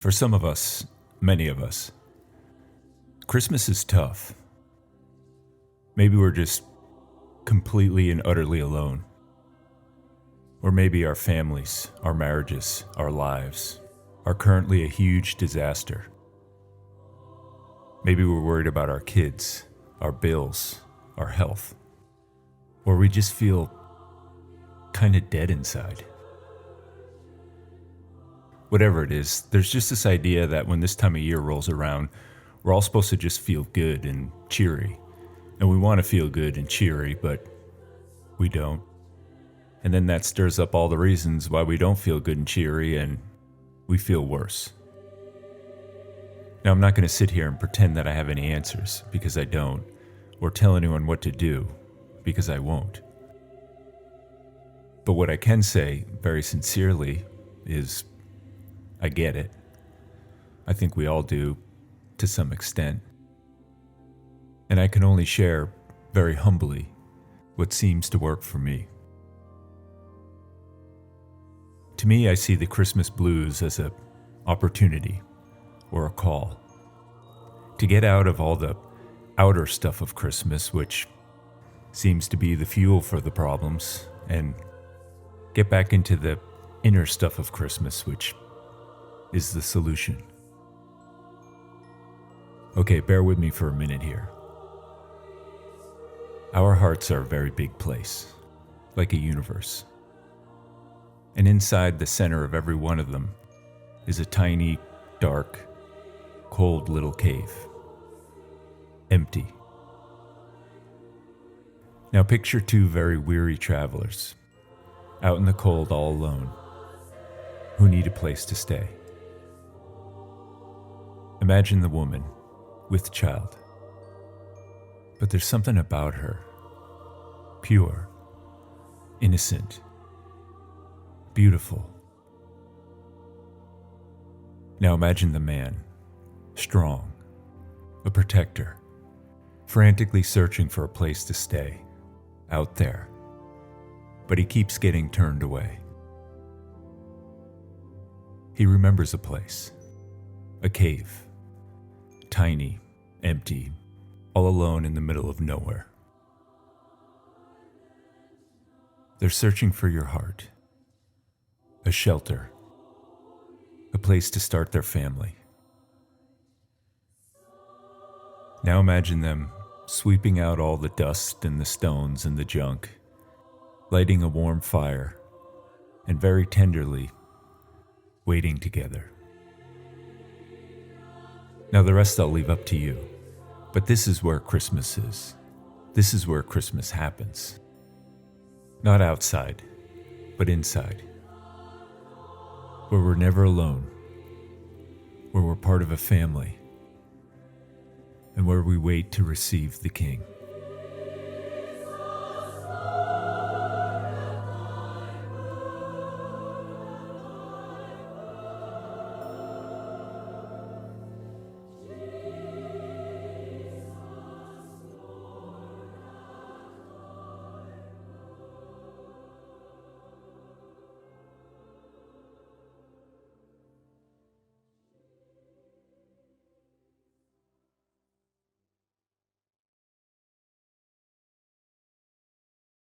For some of us, many of us, Christmas is tough. Maybe we're just completely and utterly alone. Or maybe our families, our marriages, our lives are currently a huge disaster. Maybe we're worried about our kids, our bills, our health. Or we just feel kind of dead inside. Whatever it is, there's just this idea that when this time of year rolls around, we're all supposed to just feel good and cheery. And we want to feel good and cheery, but we don't. And then that stirs up all the reasons why we don't feel good and cheery and we feel worse. Now, I'm not going to sit here and pretend that I have any answers, because I don't, or tell anyone what to do, because I won't. But what I can say, very sincerely, is I get it. I think we all do, to some extent. And I can only share, very humbly, what seems to work for me. To me, I see the Christmas blues as an opportunity or a call to get out of all the outer stuff of Christmas, which seems to be the fuel for the problems, and get back into the inner stuff of Christmas, which is the solution. Okay, bear with me for a minute here. Our hearts are a very big place, like a universe. And inside the center of every one of them is a tiny, dark, cold little cave. Empty. Now picture two very weary travelers, out in the cold all alone, who need a place to stay. Imagine the woman with child. But there's something about her, pure, innocent, beautiful. Now imagine the man, strong, a protector, frantically searching for a place to stay, out there. But he keeps getting turned away. He remembers a place, a cave, tiny, empty, all alone in the middle of nowhere. They're searching for your heart, a shelter, a place to start their family. Now imagine them sweeping out all the dust and the stones and the junk, lighting a warm fire, and very tenderly waiting together. Now the rest I'll leave up to you, but this is where Christmas is. This is where Christmas happens. Not outside, but inside. Where we're never alone, where we're part of a family, and where we wait to receive the King.